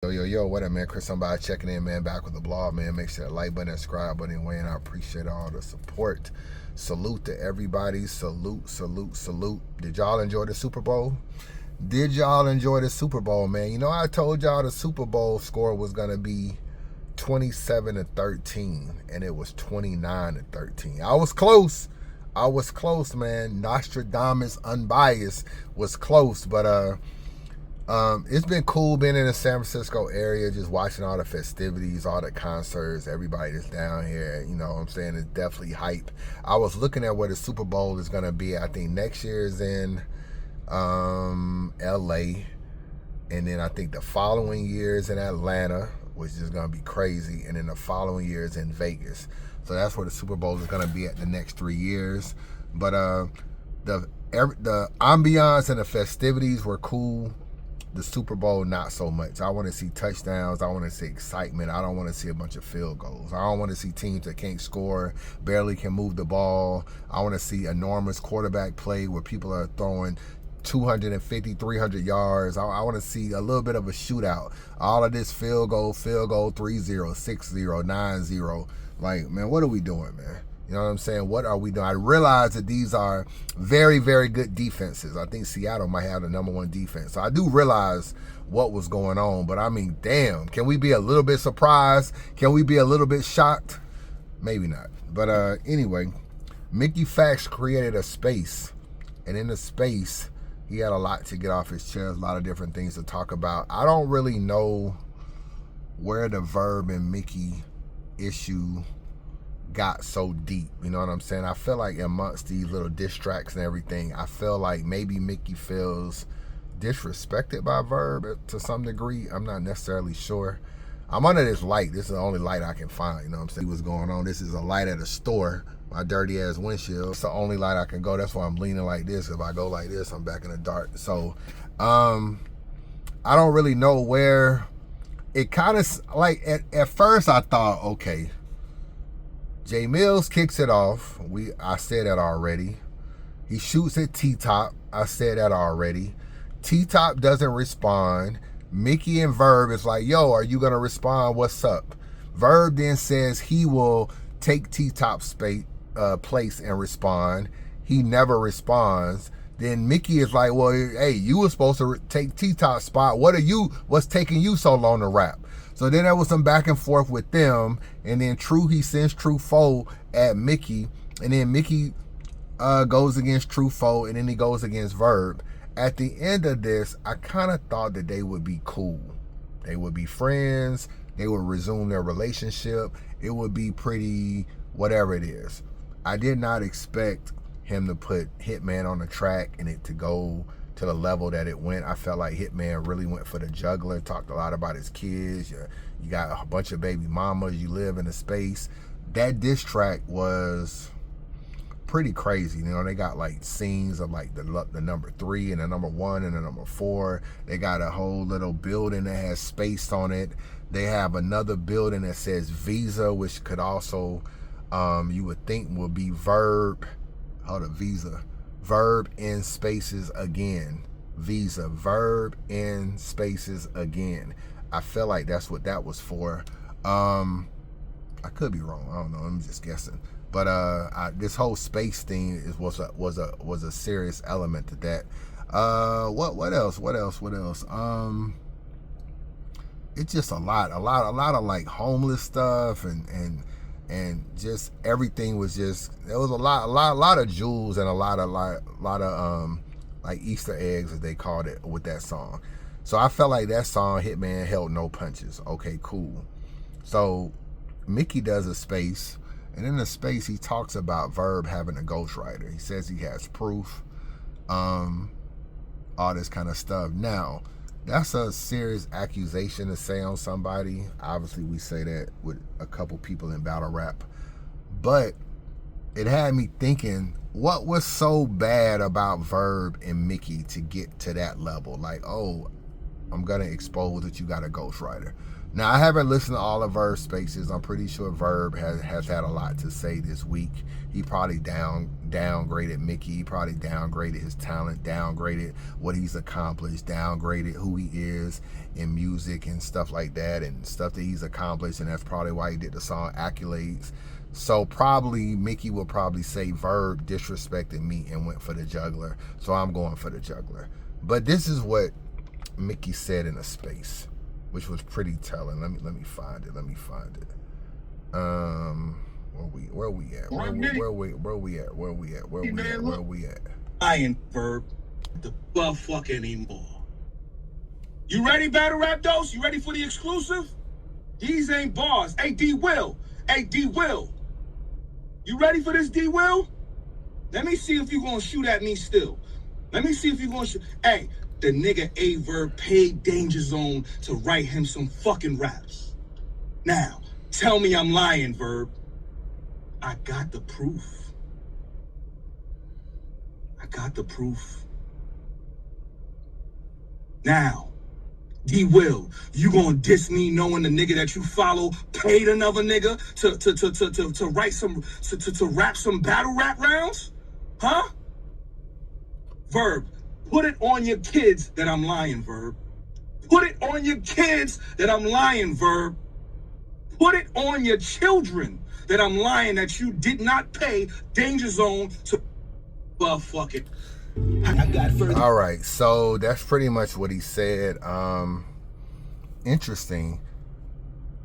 Yo, what up, man? Chris, somebody checking in, man, back with the blog, man. Make sure the like button and subscribe button weighing. I appreciate all the support. Salute to everybody. Salute. Did y'all enjoy the Super Bowl? Did y'all enjoy the Super Bowl, man? You know, I told y'all the Super Bowl score was going to be 27-13, and it was 29-13. I was close, man. Nostradamus unbiased was close, but it's been cool being in the San Francisco area, just watching all the festivities, all the concerts, everybody that's down here. You know what I'm saying? It's definitely hype. I was looking at where the Super Bowl is going to be. I think next year is in LA. And then I think the following year is in Atlanta, which is going to be crazy. And then the following year is in Vegas. So that's where the Super Bowl is going to be at the next 3 years. But the ambiance and the festivities were cool. The Super Bowl, not so much. I want to see touchdowns. I want to see excitement. I don't want to see a bunch of field goals. I don't want to see teams that can't score, barely can move the ball. I want to see enormous quarterback play where people are throwing 250, 300 yards. I want to see a little bit of a shootout. All of this field goal, 3-0, 6-0, 9-0. Like, man, what are we doing, man? You know what I'm saying? What are we doing? I realize that these are very, very good defenses. I think Seattle might have the #1 defense. So I do realize what was going on. But, I mean, damn. Can we be a little bit surprised? Can we be a little bit shocked? Maybe not. But anyway, Mickey Fax created a space. And in the space, he had a lot to get off his chest, a lot of different things to talk about. I don't really know where the Verb and Mickey issue got so deep, you know what I'm saying? I feel like amongst these little diss tracks and everything, I feel like maybe Mickey feels disrespected by Verb to some degree. I'm not necessarily sure. I'm under this light. This is the only light I can find, you know what I'm saying? What's going on? This is a light at a store. My dirty ass windshield. It's the only light I can go. That's why I'm leaning like this. If I go like this, I'm back in the dark. So I don't really know where it kind of, like, at first I thought, okay, Jay Mills kicks it off. I said that already. He shoots at T-Top. I said that already. T-Top doesn't respond. Mickey and Verb is like, yo, are you going to respond? What's up? Verb then says he will take T-Top's place and respond. He never responds. Then Mickey is like, well, hey, you were supposed to take T-Top's spot. What's taking you so long to rap? So then there was some back and forth with them, and then he sends True Foe at Mickey, and then Mickey goes against True Foe, and then he goes against Verb. At the end of this, I kind of thought that they would be cool. They would be friends. They would resume their relationship. It would be pretty whatever it is. I did not expect him to put Hitman on the track and it to go to the level that it went. I felt like Hitman really went for the juggler, talked a lot about his kids. You got a bunch of baby mamas, you live in a space. That diss track was pretty crazy. You know, they got like scenes of like the #3 and the #1 and the #4. They got a whole little building that has space on it. They have another building that says Visa, which could also, you would think would be Verb. Hold up, Visa. Verb in spaces again. Visa. Verb in spaces again. I feel like that's what that was for. I could be wrong. I don't know. I'm just guessing. But this whole space thing was a serious element to that. What else? It's just a lot of like homeless stuff and just everything was just, there was a lot of jewels and a lot of like Easter eggs, as they called it, with that song. So I felt like that song, Hitman, held no punches. Okay, cool. So Mickey does a space, and in the space he talks about Verb having a ghostwriter. He says he has proof, all this kind of stuff. Now, that's a serious accusation to say on somebody. Obviously, we say that with a couple people in battle rap. But it had me thinking, what was so bad about Verb and Mickey to get to that level? Like, oh, I'm gonna expose that you got a ghostwriter. Now, I haven't listened to all of Verb's spaces. I'm pretty sure Verb has had a lot to say this week. He probably downgraded Mickey. He probably downgraded his talent, downgraded what he's accomplished, downgraded who he is in music and stuff like that, and stuff that he's accomplished, and that's probably why he did the song Accolades. So probably Mickey will probably say Verb disrespected me and went for the juggler. So I'm going for the juggler. But this is what Mickey said in a space, which was pretty telling. Let me find it. Where we at? Lying, Verb. The fuck anymore. You ready, Battle Rap Dose? You ready for the exclusive? These ain't bars. Hey, D Will. You ready for this, D Will? Let me see if you gonna shoot at me still. Let me see if you gonna shoot. Hey, the nigga A Verb paid Danger Zone to write him some fucking raps. Now, tell me I'm lying, Verb. I got the proof. Now, D Will, you gonna diss me knowing the nigga that you follow paid another nigga to write some to rap some battle rap rounds? Huh? Verb, put it on your kids that I'm lying, Verb. Put it on your kids that I'm lying, Verb. Put it on your children that I'm lying that you did not pay Danger Zone to fuck it. I got further. All right, so that's pretty much what he said. Interesting.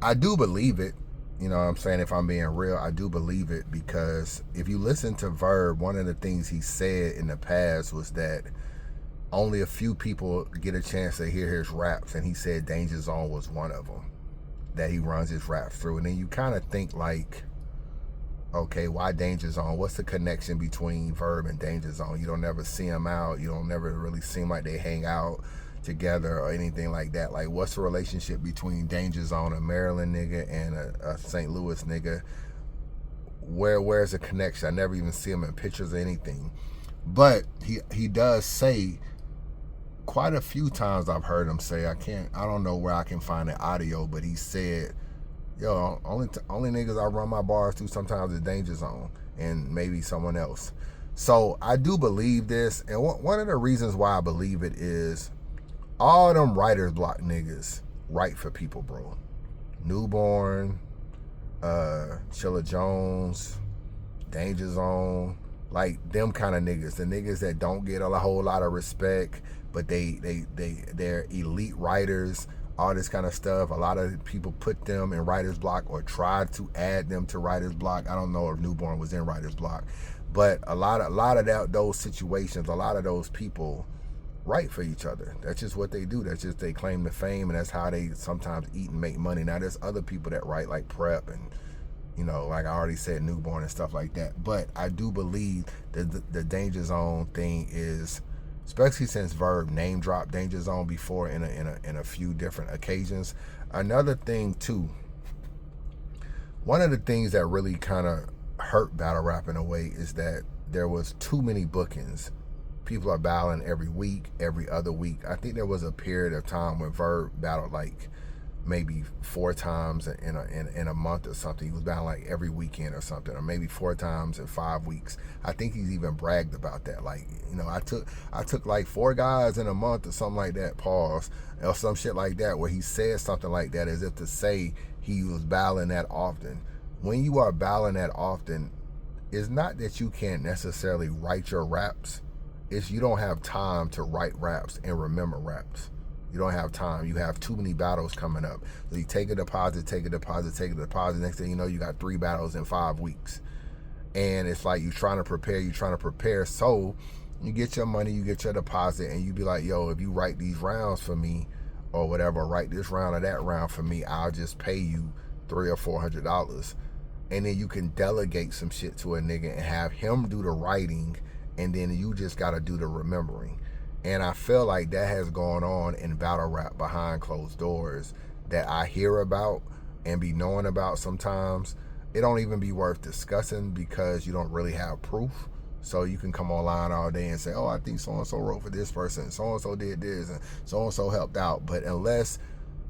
I do believe it. You know what I'm saying? If I'm being real, I do believe it, because if you listen to Verb, one of the things he said in the past was that only a few people get a chance to hear his raps, and he said Danger Zone was one of them that he runs his raps through. And then you kind of think like, okay, why Danger Zone? What's the connection between Verb and Danger Zone? You don't never see them out. You don't never really seem like they hang out together or anything like that. Like, what's the relationship between Danger Zone, a Maryland nigga, and a St. Louis nigga? Where's the connection? I never even see him in pictures or anything. But he does say quite a few times, I've heard him say, I don't know where I can find the audio, but he said, yo, only niggas I run my bars to sometimes is Danger Zone and maybe someone else. So I do believe this, and one of the reasons why I believe it is all them writer's block niggas write for people, bro. Newborn, Chilla Jones, Danger Zone, like them kind of niggas. The niggas that don't get a whole lot of respect, but they're elite writers, all this kind of stuff. A lot of people put them in writer's block or tried to add them to writer's block. I don't know if Newborn was in writer's block, but a lot of those situations, a lot of those people write for each other. That's just what they do. That's just they claim to fame, and that's how they sometimes eat and make money. Now there's other people that write, like Prep, and you know, like I already said, Newborn and stuff like that. But I do believe that the Danger Zone thing is, especially since Verb name dropped Danger Zone before in a few different occasions. Another thing too, one of the things that really kind of hurt battle rap in a way is that there was too many bookings. People are battling every week, every other week. I think there was a period of time when Verb battled like maybe 4 times in a month or something. He was battling like every weekend or something, or maybe 4 times in 5 weeks. I think he's even bragged about that. Like, you know, I took like 4 guys in a month or something like that, pause, or some shit like that, where he said something like that as if to say he was battling that often. When you are battling that often, it's not that you can't necessarily write your raps. It's you don't have time to write raps and remember raps. You don't have time. You have too many battles coming up. So you take a deposit. Next thing you know, you got 3 battles in 5 weeks. And it's like you're trying to prepare. So you get your money, you get your deposit, and you be like, yo, if you write these rounds for me or whatever, write this round or that round for me, I'll just pay you $300 or $400. And then you can delegate some shit to a nigga and have him do the writing, and then you just got to do the remembering. And I feel like that has gone on in battle rap behind closed doors that I hear about and be knowing about sometimes. It don't even be worth discussing because you don't really have proof. So you can come online all day and say, oh, I think so-and-so wrote for this person, so-and-so did this, and so-and-so helped out. But unless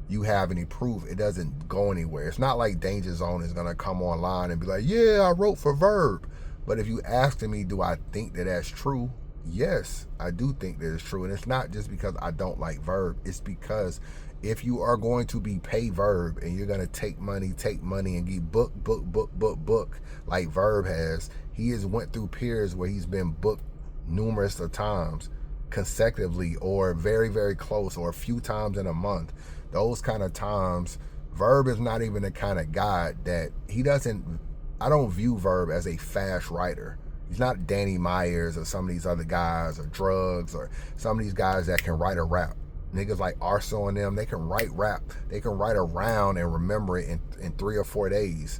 you have any proof, it doesn't go anywhere. It's not like Danger Zone is going to come online and be like, yeah, I wrote for Verb. But if you ask me, do I think that that's true? Yes, I do think that it's true. And it's not just because I don't like Verb. It's because if you are going to be pay Verb and you're going to take money and get book like Verb has, he has went through periods where he's been booked numerous of times consecutively, or very, very close, or a few times in a month. Those kind of times, Verb is not even the kind of guy that I don't view Verb as a fast writer. He's not Danny Myers or some of these other guys, or Drugs, or some of these guys that can write a rap. Niggas like Arsenal and them, they can write rap. They can write a round and remember it in 3 or 4 days.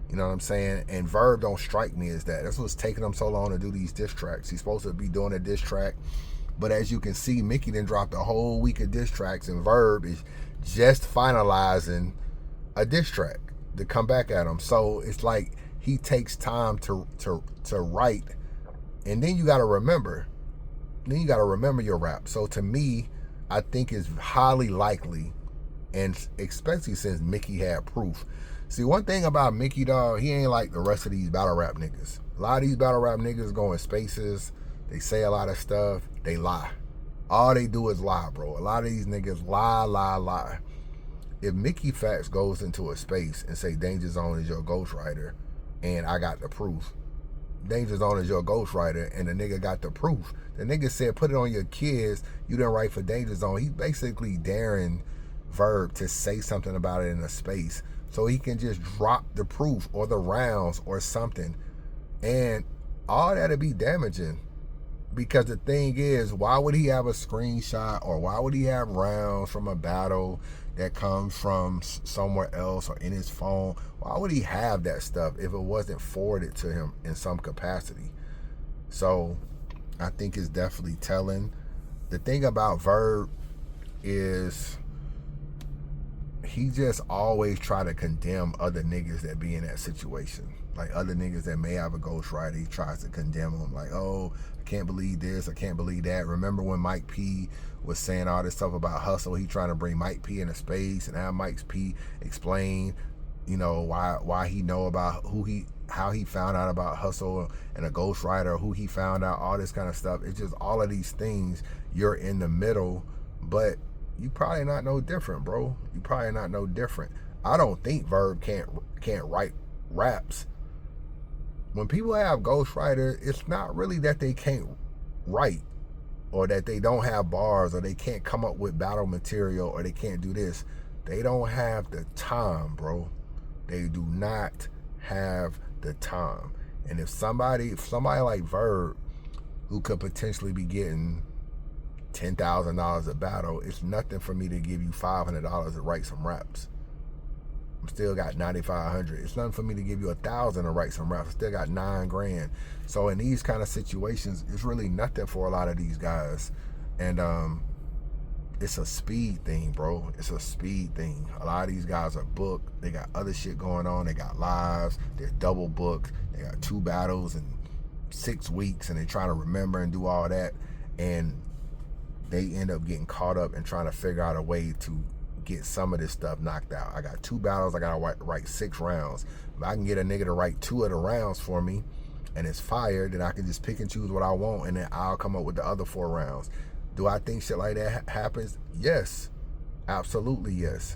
You know what I'm saying? And Verb don't strike me as that. That's what's taking him so long to do these diss tracks. He's supposed to be doing a diss track. But as you can see, Mickey done dropped a whole week of diss tracks, and Verb is just finalizing a diss track to come back at him. So it's like he takes time to write, and then you got to remember. Then you got to remember your rap. So to me, I think it's highly likely, and especially since Mickey had proof. See, one thing about Mickey, dog, he ain't like the rest of these battle rap niggas. A lot of these battle rap niggas go in spaces, they say a lot of stuff, they lie. All they do is lie, bro. A lot of these niggas lie. If Mickey Facts goes into a space and say Danger Zone is your ghostwriter and I got the proof, Danger Zone is your ghostwriter and the nigga got the proof. The nigga said, put it on your kids, you didn't write for Danger Zone. He's basically daring Verb to say something about it in a space so he can just drop the proof or the rounds or something. And all that'll be damaging. Because the thing is, why would he have a screenshot, or why would he have rounds from a battle that comes from somewhere else or in his phone? Why would he have that stuff if it wasn't forwarded to him in some capacity? So I think it's definitely telling. The thing about Verb is he just always try to condemn other niggas that be in that situation. Like other niggas that may have a ghostwriter, he tries to condemn them. Like, oh, I can't believe this, I can't believe that. Remember when Mike P was saying all this stuff about Hustle? He trying to bring Mike P into space and have Mike P explain, you know, why he know about how he found out about Hustle and a ghostwriter, who he found out, all this kind of stuff. It's just all of these things. You're in the middle, but you probably not no different, bro. You probably not no different. I don't think Verb can't write raps. When people have ghostwriter, it's not really that they can't write, or that they don't have bars, or they can't come up with battle material, or they can't do this. They don't have the time, bro. They do not have the time. And if somebody like Verb, who could potentially be getting $10,000 a battle, it's nothing for me to give you $500 to write some raps. I still got $9,500. It's nothing for me to give you $1,000 to write some raps. I still got $9 grand. So in these kind of situations, it's really nothing for a lot of these guys. And it's a speed thing, bro. It's a speed thing. A lot of these guys are booked. They got other shit going on. They got lives. They're double booked. They got 2 battles in 6 weeks, and they're trying to remember and do all that. And they end up getting caught up and trying to figure out a way to get some of this stuff knocked out. I got 2 battles. I got to write 6 rounds. If I can get a nigga to write 2 of the rounds for me and it's fire, then I can just pick and choose what I want, and then I'll come up with the other 4 rounds. Do I think shit like that happens? Yes. Absolutely yes.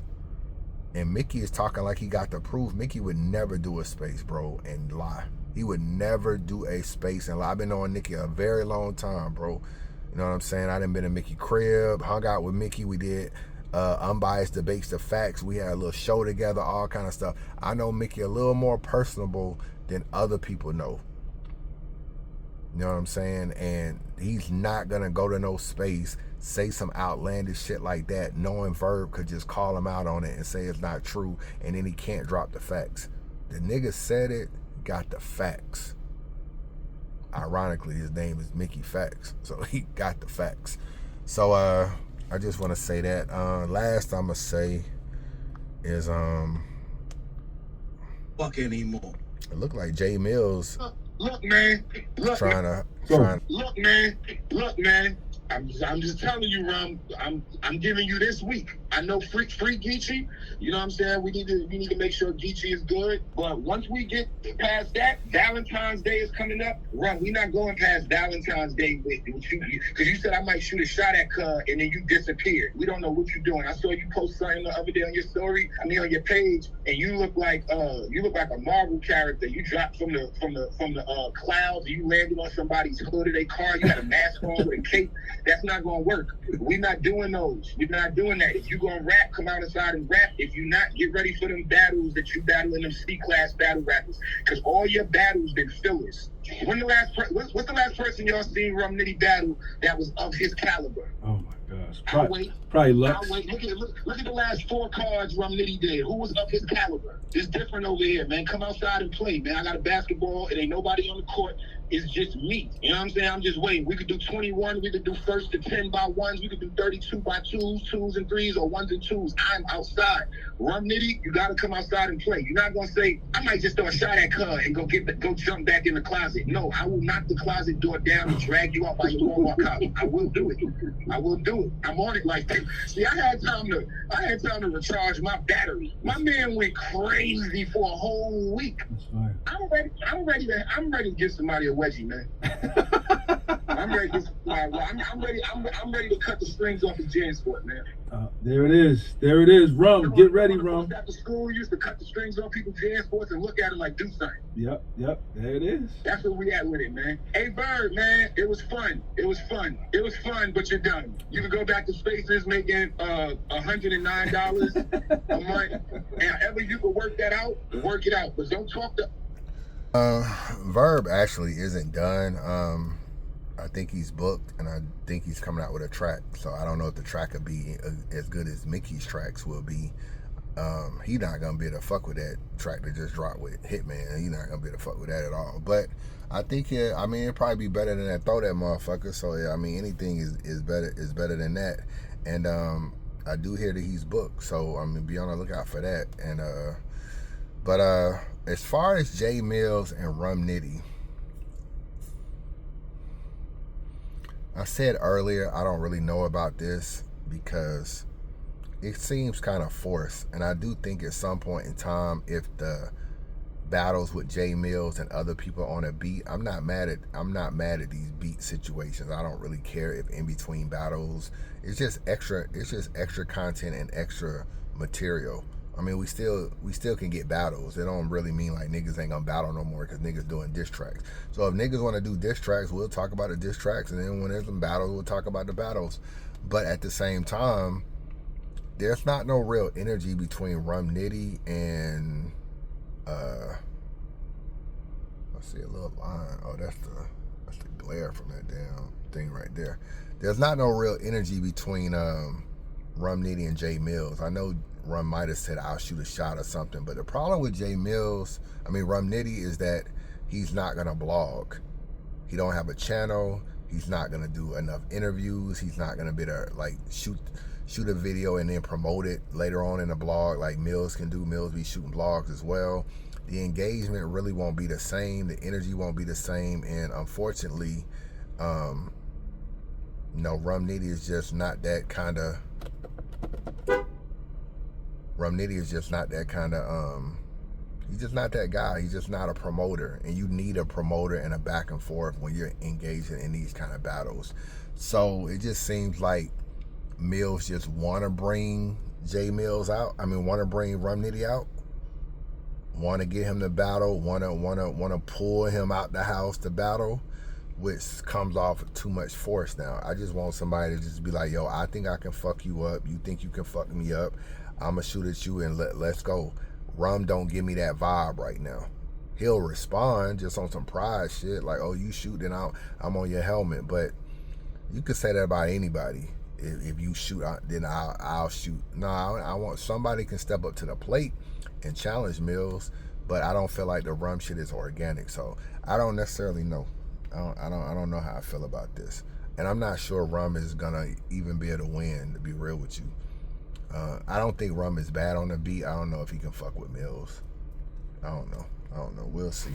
And Mickey is talking like he got the proof. Mickey would never do a space, bro, and lie. He would never do a space and lie. I've been knowing Mickey a very long time, bro. You know what I'm saying? I done been in Mickey crib, hung out with Mickey. We did Unbiased Debates the Facts. We had a little show together, all kind of stuff. I know Mickey a little more personable than other people know. You know what I'm saying? And he's not going to go to no space, say some outlandish shit like that, knowing Verb could just call him out on it and say it's not true, and then he can't drop the facts. The nigga said it, got the facts. Ironically, his name is Mickey Facts, so he got the facts. So I just want to say that. Last I'm gonna say is fuck anymore. it looked like Jay Mills Look, man. Look, Trying to, Look, man. Look, man. I'm just telling you, Rum. I'm giving you this week. I know free Geechee. You know what I'm saying? We need to make sure Geechee is good. But once we get past that, Valentine's Day is coming up. Rum, we not going past Valentine's Day with you, because you said I might shoot a shot at Cub and then you disappeared. We don't know what you're doing. I saw you post something the other day on your story. I mean on your page, and you look like a Marvel character. You dropped from the clouds. You landed on somebody's hood of their car. You had a mask on with a cape. That's not gonna work. We're not doing those. We're not doing that. If you gonna rap, come out inside and rap. If you not, get ready for them battles that you battle in them C-class battle rappers. Because all your battles been fillers. What's the last person y'all seen Rum Nitty battle that was of his caliber? Oh my gosh. Probably Lux. Look at the last 4 cards Rum Nitty did. Who was of his caliber? It's different over here, man. Come outside and play, man. I got a basketball. It ain't nobody on the court. It's just me. You know what I'm saying? I'm just waiting. We could do 21. We could do 1st to 10 by 1s. We could do 32 by 2s, 2s and 3s, or 1s and 2s. I'm outside. Rum Nitty, you got to come outside and play. You're not going to say, I might just throw a shot at Cub and go jump back in the closet. No, I will knock the closet door down and drag you out by your walk out. I will do it. I will do it. I'm on it like that. See, I had time to recharge my battery. My man went crazy for a whole week. That's fine. I'm ready to give somebody a wedgie, man. I'm ready to cut the strings off the JanSport, man. There it is. Rum, get ready, Rum. After school, used to cut the strings off people's JanSports and look at it like do something. Yep. There it is. That's where we at with it, man. Hey, Verb, man, it was fun, but you're done. You can go back to Spaces making $109 a month. And however you can work that out, work it out. But don't talk to... Verb actually isn't done. I think he's booked, and I think he's coming out with a track. So I don't know if the track will be as good as Mickey's tracks will be. He not gonna be able to fuck with that track that just dropped with Hitman. He not gonna be able to fuck with that at all. But I think it'll probably be better than that Throw That Motherfucker. So yeah, I mean anything is better than that. And I do hear that he's booked, so I'm gonna be on the lookout for that. And but as far as Jay Mills and Rum Nitty, I said earlier I don't really know about this because it seems kind of forced, and I do think at some point in time, if the battles with Jay Mills and other people on a beat, I'm not mad at these beat situations. I don't really care if in between battles it's just extra content and extra material. I mean, we still can get battles. It don't really mean like niggas ain't gonna battle no more because niggas doing diss tracks. So if niggas want to do diss tracks, we'll talk about the diss tracks, and then when there's some battles, we'll talk about the battles. But at the same time, there's not no real energy between Rum Nitty and I see a little line. Oh, that's the glare from that damn thing right there. There's not no real energy between Rum Nitty and Jay Mills. I know Rum might have said I'll shoot a shot or something, but the problem with Rum Nitty is that he's not gonna blog. He don't have a channel. He's not gonna do enough interviews. He's not gonna be able to like shoot a video and then promote it later on in a blog like Mills can do. Mills be shooting blogs as well. The engagement really won't be the same. The energy won't be the same, and unfortunately, Rum Nitty is just not that kind of. Rum Nitty is just not that kind of, he's just not that guy. He's just not a promoter. And you need a promoter and a back and forth when you're engaging in these kind of battles. So it just seems like Mills just want to bring want to bring Rum Nitty out. Want to get him to battle. Want to pull him out the house to battle, which comes off with too much force now. I just want somebody to just be like, yo, I think I can fuck you up. You think you can fuck me up? I'ma shoot at you and let's go. Rum don't give me that vibe right now. He'll respond just on some pride shit, like, oh, you shoot, then I'm on your helmet. But you could say that about anybody. If you shoot, then I'll shoot. No, I want somebody can step up to the plate and challenge Mills, but I don't feel like the Rum shit is organic. So I don't necessarily know. I don't know how I feel about this, and I'm not sure Rum is gonna even be able to win. To be real with you. I don't think Rum is bad on the beat. I don't know if he can fuck with Mills. I don't know. We'll see.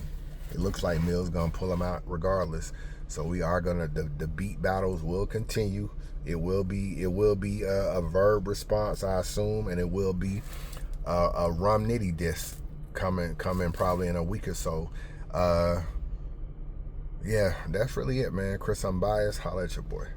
it looks like Mill's gonna pull them out regardless. So we are gonna, the beat battles will continue. It will be a Verb response, I assume, and it will be a Rum Nitty diss coming probably in a week or so. Yeah, that's really it, man. Chris Unbiased, holla at your boy.